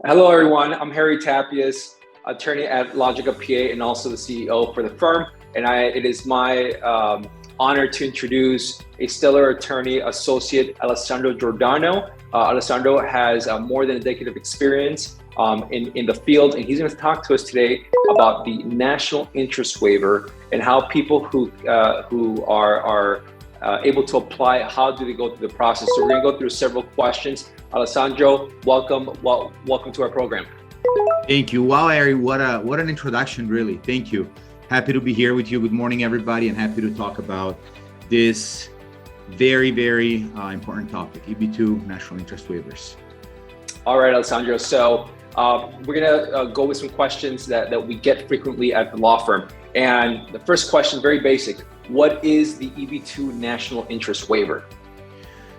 Hello, everyone. I'm Harry Tapias, attorney at Logica PA and also the CEO for the firm. And it is my honor to introduce a stellar attorney, associate Alessandro Giordano. Alessandro has more than a decade of experience in the field, and he's going to talk to us today about the National Interest Waiver and how people who are able to apply, how do they go through the process. So we're going to go through several questions. Alessandro, welcome to our program. Thank you. Wow, Harry, what an introduction, really. Thank you. Happy to be here with you. Good morning, everybody, and happy to talk about this very, very important topic, EB2 National Interest Waivers. All right, Alessandro. So we're going to go with some questions that we get frequently at the law firm. And the first question, very basic. What is the EB2 National Interest Waiver?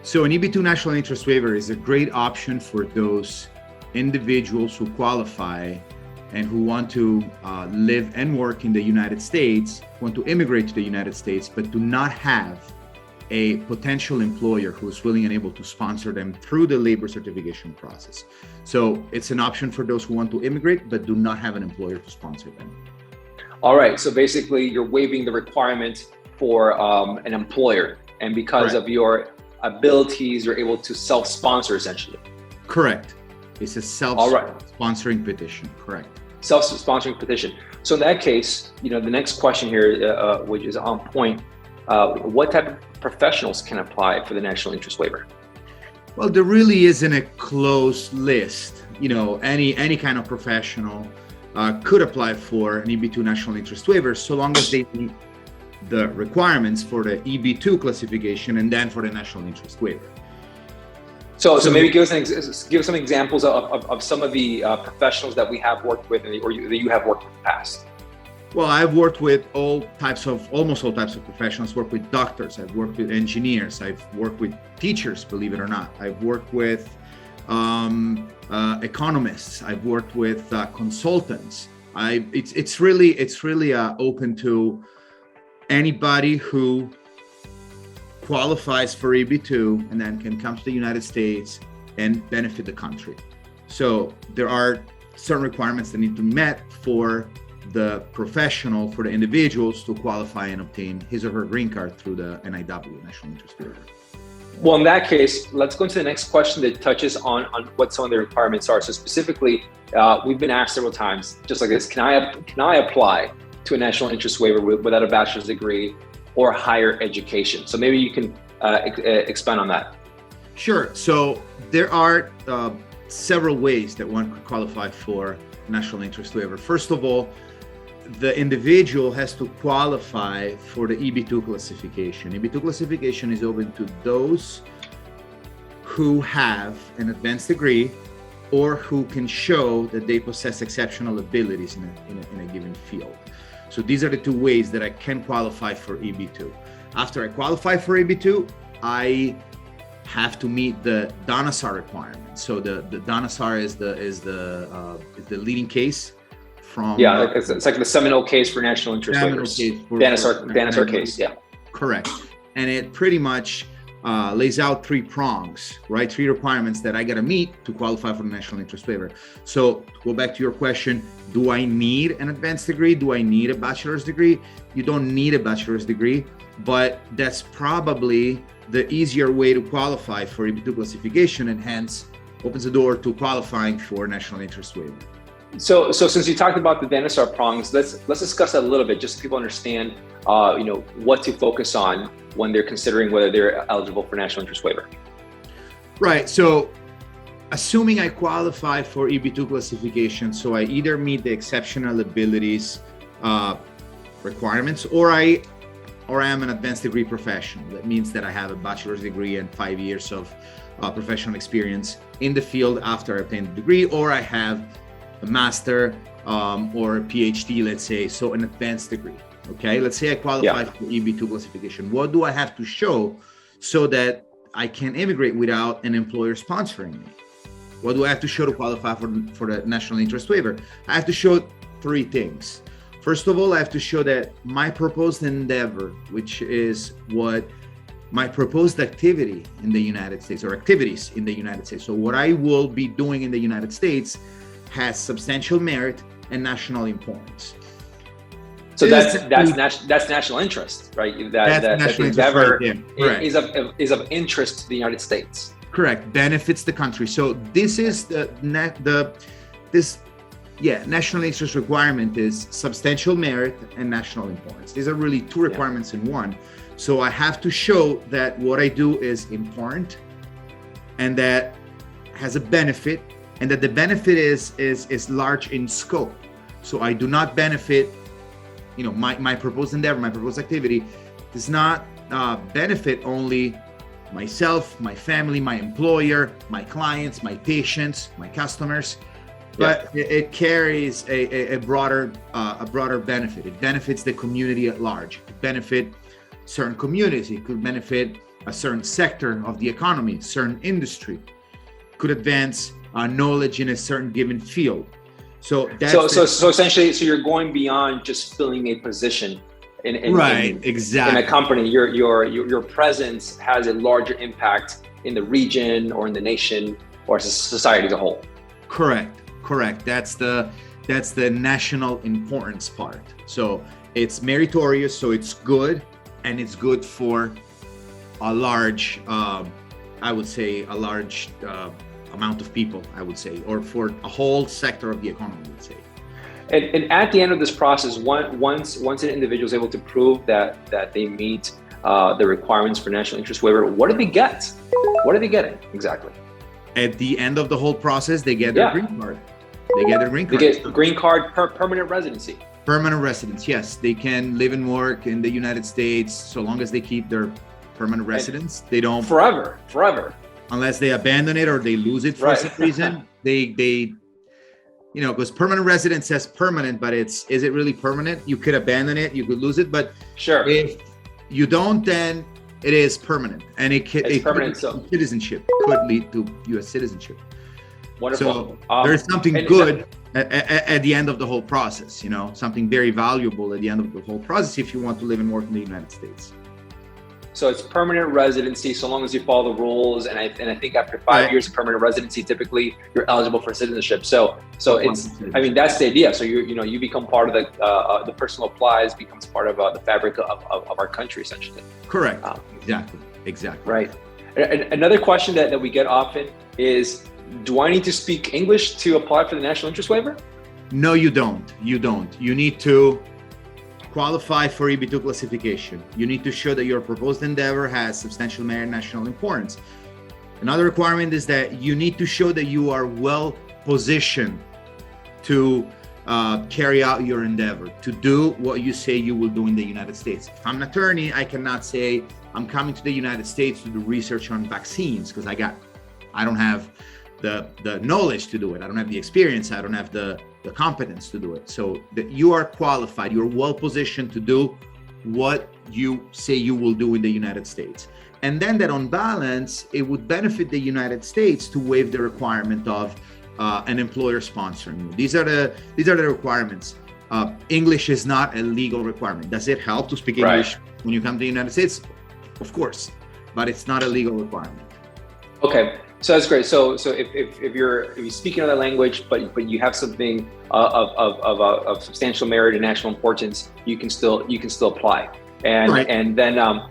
So an EB2 National Interest Waiver is a great option for those individuals who qualify and who want to live and work in the United States, want to immigrate to the United States, but do not have a potential employer who is willing and able to sponsor them through the labor certification process. So it's an option for those who want to immigrate, but do not have an employer to sponsor them. All right, so basically you're waiving the requirement for an employer, and because of your abilities, you're able to self-sponsor essentially. Correct. It's a self-sponsoring petition, correct. Self-sponsoring petition. So in that case, the next question here, which is on point, what type of professionals can apply for the National Interest Waiver? Well, there really isn't a closed list. Any kind of professional could apply for an EB2 National Interest Waiver so long as they meet the requirements for the EB2 classification and then for the National Interest Waiver. So maybe give us some examples of some of the professionals that we have worked with that you have worked with in the past. Well, I've worked with almost all types of professionals. Worked with doctors, I've worked with engineers, I've worked with teachers, believe it or not. I've worked with economists, I've worked with consultants. It's really open to anybody who qualifies for EB2 and then can come to the United States and benefit the country. So there are certain requirements that need to be met for the professional, for the individuals to qualify and obtain his or her green card through the NIW, National Interest Waiver. Well, in that case, let's go into the next question that touches on what some of the requirements are. So specifically, we've been asked several times, just like this, can I apply to a National Interest Waiver without a bachelor's degree or higher education? So maybe you can expand on that. Sure. So there are several ways that one could qualify for National Interest Waiver. First of all, the individual has to qualify for the EB2 classification. EB2 classification is open to those who have an advanced degree or who can show that they possess exceptional abilities in a given field. So these are the two ways that I can qualify for EB2. After I qualify for EB2, I have to meet the DANASAR requirement. So the DANASAR is the leading case from. Yeah, it's like the seminal case for National Interest Waivers. DANASAR case, yeah. Correct, and it pretty much lays out three prongs, right? Three requirements that I got to meet to qualify for the National Interest Waiver. So to go back to your question, do I need an advanced degree? Do I need a bachelor's degree? You don't need a bachelor's degree, but that's probably the easier way to qualify for EB2 classification, and hence opens the door to qualifying for National Interest Waiver. So since you talked about the DANASAR prongs, let's discuss that a little bit, just so people understand, what to focus on when they're considering whether they're eligible for National Interest Waiver. Right. So assuming I qualify for EB2 classification, so I either meet the exceptional abilities requirements, or I am an advanced degree professional. That means that I have a bachelor's degree and 5 years of professional experience in the field after I obtained the degree, or I have a master or a PhD, let's say, so an advanced degree. Okay, let's say I qualify for EB2 classification. What do I have to show so that I can immigrate without an employer sponsoring me? What do I have to show to qualify for the National Interest Waiver? I have to show three things. First of all, I have to show that my proposed endeavor, which is what my proposed activity in the United States or activities in the United States. So what I will be doing in the United States has substantial merit and national importance. So that's national interest, right? That the endeavor is of interest to the United States. Correct. Benefits the country. So this is national interest requirement is substantial merit and national importance. These are really two requirements in one. So I have to show that what I do is important and that has a benefit, and that the benefit is large in scope. So I do not benefit, my proposed endeavor, my proposed activity does not benefit only myself, my family, my employer, my clients, my patients, my customers, but it carries a broader benefit. It benefits the community at large. It benefits certain communities. It could benefit a certain sector of the economy, certain industry. It could advance knowledge in a certain given field. So essentially, you're going beyond just filling a position in a company. Your presence has a larger impact in the region or in the nation or society as a whole. Correct. That's the national importance part. So it's meritorious, so it's good, and it's good for a large, amount of people, or for a whole sector of the economy, I would say. And at the end of this process, once an individual is able to prove that they meet the requirements for national interest waiver, what do they get? What are they getting exactly? At the end of the whole process, they get their green card. They get green card permanent residency. Permanent residence, yes. They can live and work in the United States so long as they keep their permanent residence. They don't forever. Unless they abandon it or they lose it for some reason. They because permanent residence says permanent, but is it really permanent? You could abandon it, you could lose it, but sure. If you don't, then it is permanent, and it permanent. Citizenship could lead to U.S. citizenship. Wonderful. So there's something good at the end of the whole process. Something very valuable at the end of the whole process if you want to live and work in the United States. So it's permanent residency so long as you follow the rules, and I think after 5 years of permanent residency, typically you're eligible for citizenship. So it's that's the idea. So you become part of the person who applies becomes part of the fabric of our country, essentially. Correct. Exactly. Right. Another question that we get often is, do I need to speak English to apply for the national interest waiver? No, you don't. You need to qualify for EB2 classification. You need to show that your proposed endeavor has substantial merit and national importance. Another requirement is that you need to show that you are well positioned to carry out your endeavor, to do what you say you will do in the United States. If I'm an attorney, I cannot say I'm coming to the United States to do research on vaccines because I don't have the knowledge to do it. I don't have the experience. I don't have the competence to do it. So that you are qualified, you're well positioned to do what you say you will do in the United States. And then that on balance, it would benefit the United States to waive the requirement of an employer sponsoring you. These are the requirements. English is not a legal requirement. Does it help to speak English when you come to the United States? Of course, but it's not a legal requirement. Okay. So that's great. So if you speak another language, but you have something of substantial merit and national importance, you can still apply. And then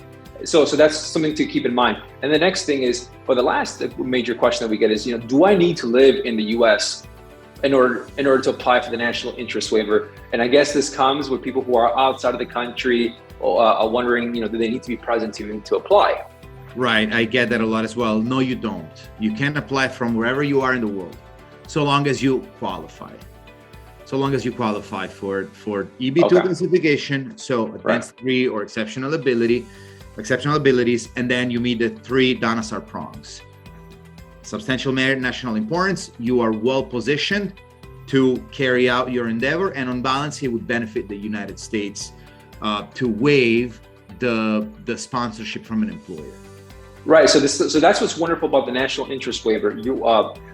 so that's something to keep in mind. And the next thing is, or the last major question that we get is, do I need to live in the U.S. in order to apply for the national interest waiver? And I guess this comes with people who are outside of the country, wondering, do they need to be present to apply? Right, I get that a lot as well. No, you don't. You can apply from wherever you are in the world, so long as you qualify. So long as you qualify for EB2 classification, so advanced degree or exceptional abilities, and then you meet the 3 Dhanasar prongs. Substantial merit, national importance, you are well positioned to carry out your endeavor, and on balance, it would benefit the United States to waive the sponsorship from an employer. Right. So that's what's wonderful about the national interest waiver. You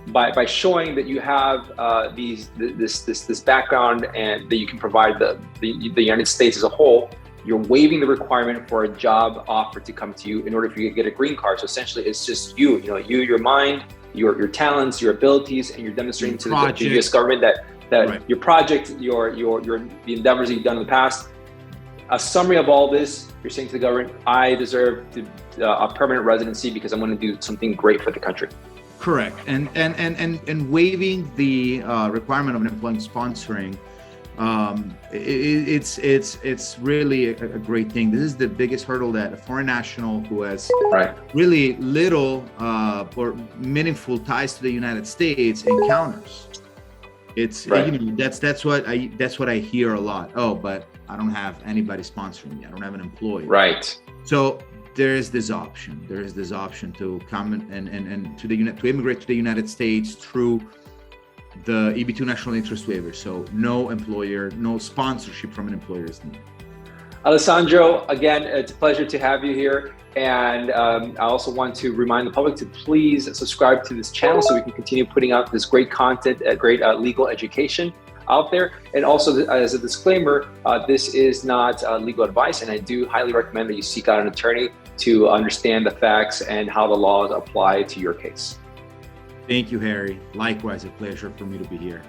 by showing that you have this background and that you can provide the United States as a whole, you're waiving the requirement for a job offer to come to you in order for you to get a green card. So essentially, it's just your mind, your talents, your abilities, and you're demonstrating to the U.S. government that right. Your project, the endeavors that you've done in the past. A summary of all this, you're saying to the government, I deserve a permanent residency because I'm going to do something great for the country. Correct. And waiving the requirement of an employment sponsoring, it's really a great thing. This is the biggest hurdle that a foreign national who has really little or meaningful ties to the United States encounters. It's that's what I hear a lot. Oh, but I don't have anybody sponsoring me. I don't have an employee. Right. So there is this option. There is this option to come and to immigrate to the United States through the EB-2 National Interest Waiver. So no employer, no sponsorship from an employer is needed. Alessandro, again, it's a pleasure to have you here. And I also want to remind the public to please subscribe to this channel so we can continue putting out this great content, great legal education out there. And also, as a disclaimer, this is not legal advice, and I do highly recommend that you seek out an attorney to understand the facts and how the laws apply to your case. Thank you, Harry. Likewise, a pleasure for me to be here.